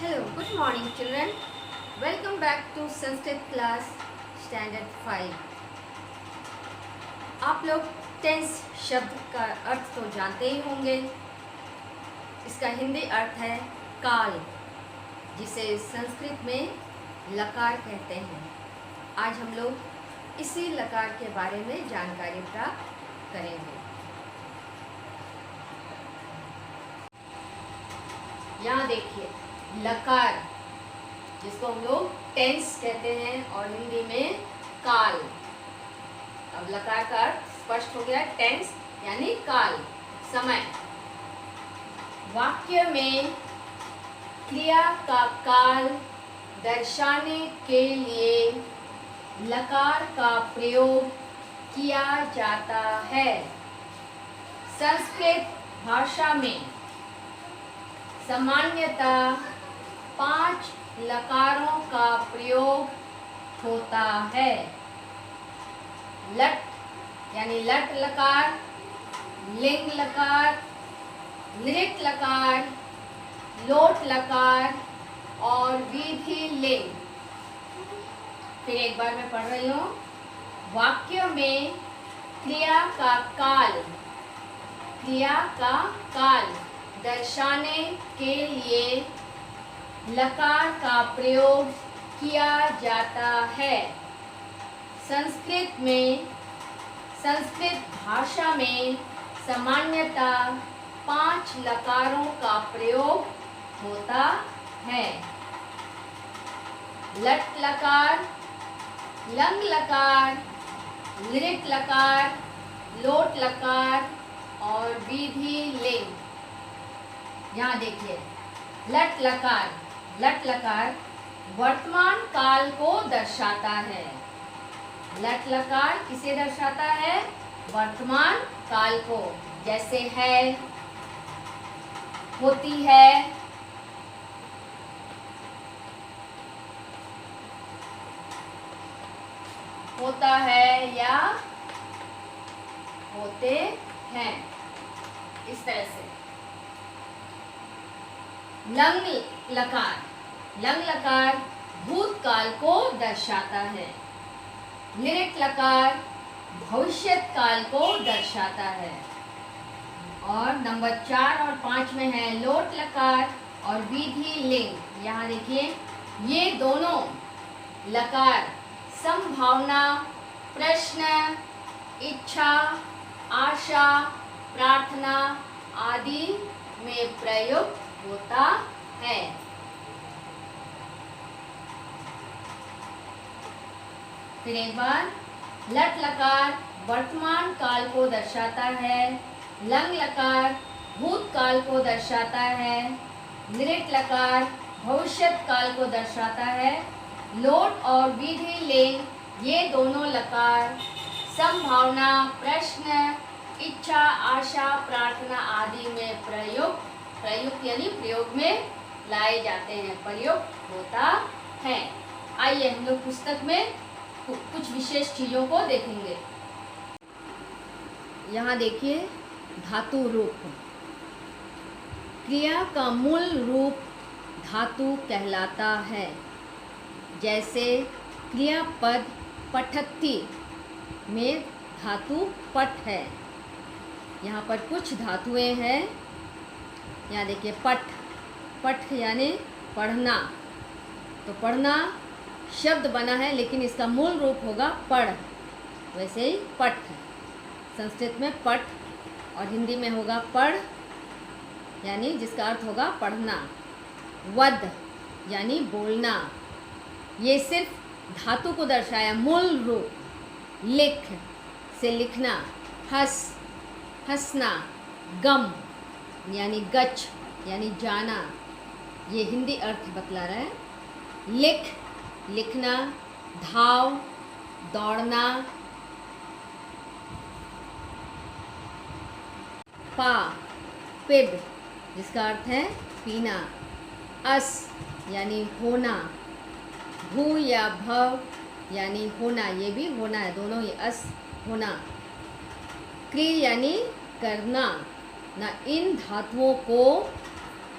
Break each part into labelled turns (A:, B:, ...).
A: Hello, good morning children. Welcome back to Sanskrit class Standard 5. आप लोग tense शब्द का अर्थ तो जानते ही होंगे। इसका हिंदी अर्थ है काल, जिसे संस्कृत में लकार कहते हैं। आज हम लोग इसी लकार के बारे में जानकारी प्राप्त करेंगे। यहाँ देखिए, लकार जिसको हम लोग टेंस कहते हैं और हिंदी में काल। अब लकार का अर्थ स्पष्ट हो गया। टेंस यानी काल, समय। वाक्य में क्रिया का काल दर्शाने के लिए लकार का प्रयोग किया जाता है। संस्कृत भाषा में सामान्यतः 5 लकारों का प्रयोग होता है। लट यानी लट लकार, लिंग लकार, नृत लकार, लोट लकार और विधि लिंग। फिर एक बार मैं पढ़ रही हूँ। वाक्य में क्रिया का काल दर्शाने के लिए लकार का प्रयोग किया जाता है। संस्कृत भाषा में सामान्यतः 5 लकारों का प्रयोग होता है। लट लकार, लंग लकार, नृत लकार, लोट लकार और विधि लिंग। यहाँ देखिए, लट लकार वर्तमान काल को दर्शाता है। लट लकार किसे दर्शाता है? वर्तमान काल को। जैसे है, होती है, होता है या होते हैं, इस तरह से। लंग लकार भूतकाल को दर्शाता है। नृत लकार भविष्य काल को दर्शाता है। और नंबर 4 और 5 में है लोट लकार और विधि लिंग। यहाँ देखिए, ये दोनों लकार संभावना, प्रश्न, इच्छा, आशा, प्रार्थना आदि में प्रयुक्त होता है। फिर एक बार, लट लकार वर्तमान काल को दर्शाता है। लंग लकार भूतकाल को दर्शाता है। नृत लकार भविष्य काल को दर्शाता है। लोट और विधि लिंग ये दोनों लकार संभावना, प्रश्न, इच्छा, आशा, प्रार्थना आदि में प्रयुक्त यानी प्रयोग में लाए जाते हैं, प्रयोग होता है। आइए हम लोग पुस्तक में कुछ विशेष चीजों को देखेंगे। यहाँ देखिए, धातु रूप। क्रिया का मूल रूप धातु कहलाता है। जैसे क्रियापद पठती में धातु पठ है। यहाँ पर कुछ धातुएं हैं। यहाँ देखिए, पठ यानी पढ़ना। तो पढ़ना शब्द बना है, लेकिन इसका मूल रूप होगा पढ़। वैसे ही पठ संस्कृत में पठ और हिंदी में होगा पढ़, यानी जिसका अर्थ होगा पढ़ना। वद यानी बोलना। ये सिर्फ धातु को दर्शाया, मूल रूप। लिख से लिखना। हंसना। गम यानी गच्छ यानी जाना। ये हिंदी अर्थ बतला रहा है। लिखना। धाव दौड़ना। पिब जिसका अर्थ है पीना। अस यानी होना। भू या भव यानी होना, ये भी होना है, दोनों ही अस होना। क्रि यानी करना। इन धातुओं को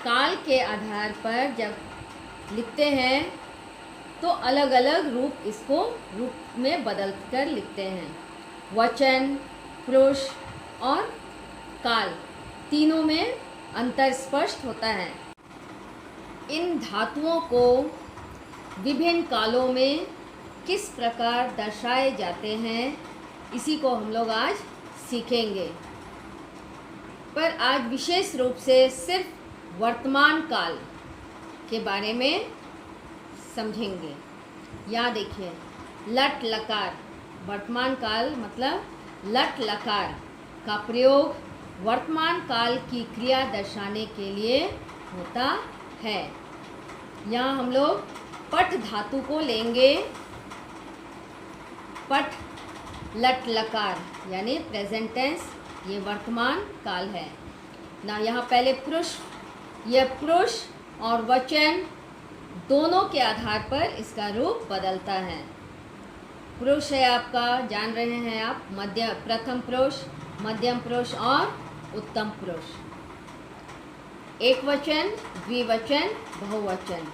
A: काल के आधार पर जब लिखते हैं तो अलग अलग रूप इसको रूप में बदल कर लिखते हैं। वचन, पुरुष और काल तीनों में अंतर स्पष्ट होता है। इन धातुओं को विभिन्न कालों में किस प्रकार दर्शाए जाते हैं, इसी को हम लोग आज सीखेंगे। पर आज विशेष रूप से सिर्फ वर्तमान काल के बारे में समझेंगे। यहाँ देखिए, लट लकार, वर्तमान काल मतलब लट लकार का प्रयोग वर्तमान काल की क्रिया दर्शाने के लिए होता है। यहाँ हम लोग पठ धातु को लेंगे। पठ लट लकार यानी प्रेजेंट टेंस, ये वर्तमान काल है ना। यहाँ पहले पुरुष, यह पुरुष और वचन दोनों के आधार पर इसका रूप बदलता है। पुरुष है आपका, जान रहे हैं आप, मध्य प्रथम पुरुष, मध्यम पुरुष और उत्तम पुरुष। एक वचन, द्विवचन, बहुवचन,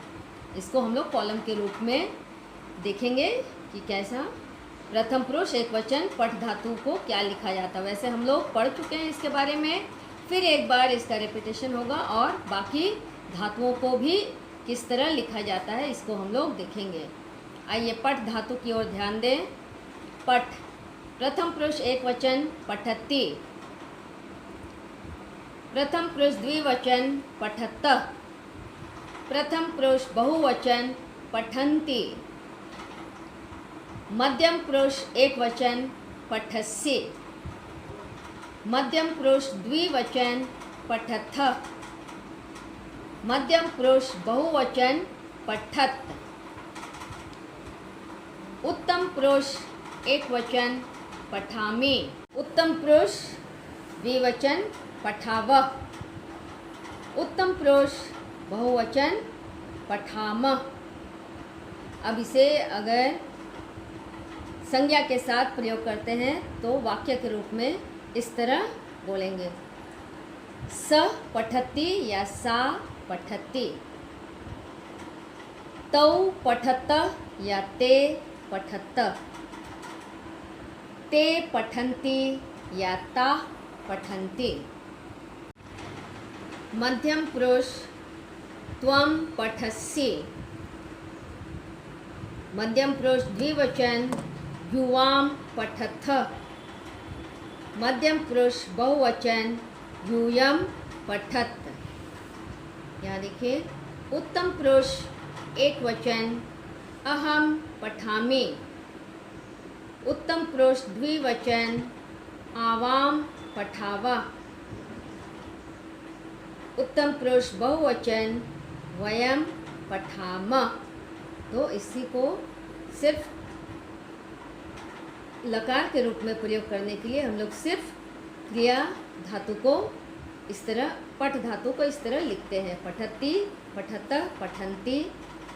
A: इसको हम लोग कॉलम के रूप में देखेंगे कि कैसा प्रथम पुरुष एक वचन पठ धातु को क्या लिखा जाता है। वैसे हम लोग पढ़ चुके हैं इसके बारे में, फिर एक बार इसका रिपीटेशन होगा और बाकी धातुओं को भी किस तरह लिखा जाता है इसको हम लोग देखेंगे। आइए पठ धातु की ओर ध्यान दें। पठ, प्रथम पुरुष एक वचन पठति, प्रथम पुरुष द्विवचन पठतः, प्रथम पुरुष बहुवचन पठन्ति, मध्यम पुरुष एक वचन पठस्य, मध्यम पुरुष द्विवचन पठथः, मध्यम पुरुष बहुवचन पठत, उत्तम पुरुष एक वचन पठामि, उत्तम पुरुष द्विवचन पठावः, उत्तम पुरुष बहुवचन पठामः। अब इसे अगर संज्ञा के साथ प्रयोग करते हैं तो वाक्य के रूप में इस तरह बोलेंगे, स पठति या सा पठति, तौ पठत या ते पठत, ते पठन्ति या ता पठन्ति। मध्यम पुरुष त्वं पठसि, मध्यम पुरुष द्विवचन युवां पठथ, मध्यम पुरुष बहुवचन यूयं पठत। यहाँ देखिए, उत्तम पुरुष एक वचन अहम पठामि, उत्तम पुरुष द्विवचन आवाम पठावः, उत्तम पुरुष बहुवचन वयम पठामः। तो इसी को सिर्फ लकार के रूप में प्रयोग करने के लिए हम लोग सिर्फ क्रिया धातु को इस तरह, पठ धातु को इस तरह लिखते हैं। पठति, पठतः, पठन्ति,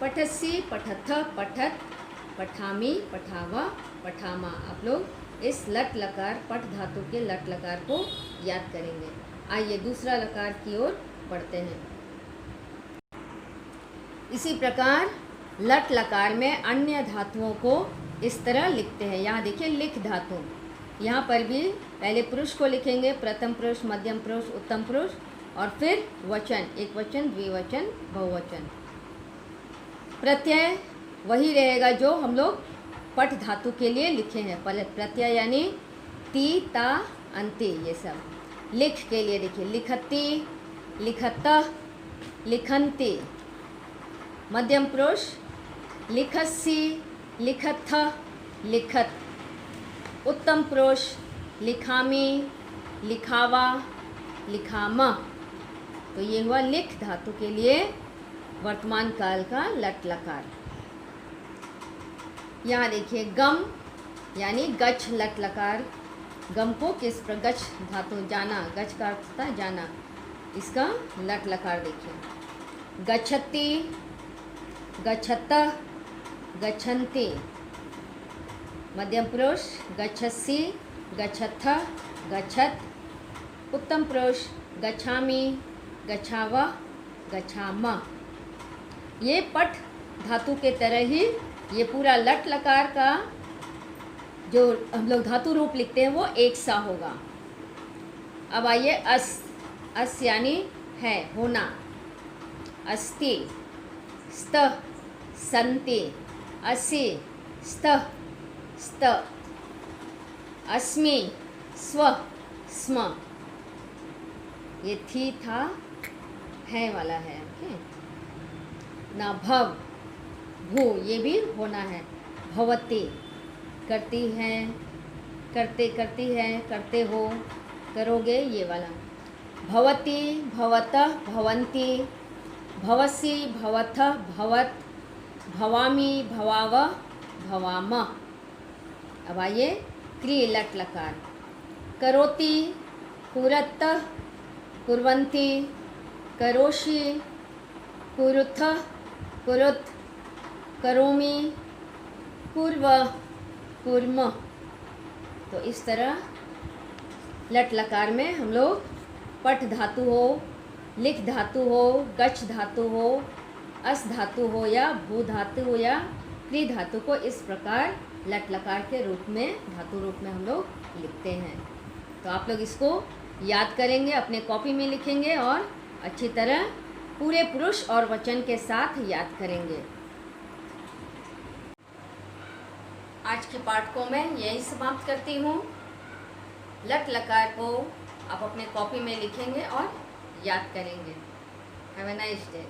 A: पठसि, पठथ, पठत, पठामि, पठावा, पठामा। आप लोग इस लट लकार, पठ धातु के लट लकार को याद करेंगे। आइए दूसरा लकार की ओर बढ़ते हैं। इसी प्रकार लट लकार में अन्य धातुओं को इस तरह लिखते हैं। यहाँ देखिए, लिख धातु, यहाँ पर भी पहले पुरुष को लिखेंगे, प्रथम पुरुष, मध्यम पुरुष, उत्तम पुरुष और फिर वचन, एक वचन, द्विवचन, बहुवचन। प्रत्यय वही रहेगा जो हम लोग पठ धातु के लिए लिखे हैं। प्रत्यय यानी ती, ता, अंति, ये सब। लिख के लिए देखिए, लिखति, लिखतः, लिखन्ति। मध्यम पुरुष लिखसि, लिखथ, लिखत। उत्तम पुरुष लिखामि, लिखावा, लिखामः। तो ये हुआ लिख धातु के लिए वर्तमान काल का लट लकार। यहाँ देखिए, गम यानी गच्छ लट लकार। गम को किस पर, गच्छ धातु, जाना, गच्छ का अर्थ होता है जाना, इसका लट लकार देखिए। गच्छति, गच्छतः, गच्छन्ति। मध्यम पुरुष गच्छसि, गच्छथ, गच्छत। उत्तम पुरुष गच्छामि, गच्छावः, गच्छामः। ये पठ धातु के तरह ही ये पूरा लट लकार का जो हम लोग धातु रूप लिखते हैं वो एक सा होगा। अब आइए अस यानी है, होना। अस्ति, स्तः, सन्ति, असि, स्तः, स्त, अस्मि, स्व, स्म। ये थी, था, है वाला है। ओके ना। भव, भू, ये भी होना है। भवति, करती हैं, करते, करती है, करते हो, करोगे, ये वाला। भवति, भवतः, भवन्ति, भवसि, भवथः, भवत, भवामि, भवावः, भवामः। अब आइए क्रिय लट लकार। करोति, कुरतः, कुर्वन्ति, करोषि, कुरुथः, कुरुत, करोमि, कुर्वः, कुर्मः। तो इस तरह लट लकार में हम लोग पठ धातु हो, लिख धातु हो, गच्छ धातु हो, अस धातु हो या भू धातु हो या क्रि धातु को इस प्रकार लट लकार के रूप में, धातु रूप में हम लोग लिखते हैं। तो आप लोग इसको याद करेंगे, अपने कॉपी में लिखेंगे और अच्छी तरह पूरे पुरुष और वचन के साथ याद करेंगे। आज के पाठ को मैं यही समाप्त करती हूँ। लट लकार को आप अपने कॉपी में लिखेंगे और याद करेंगे। Have a nice day.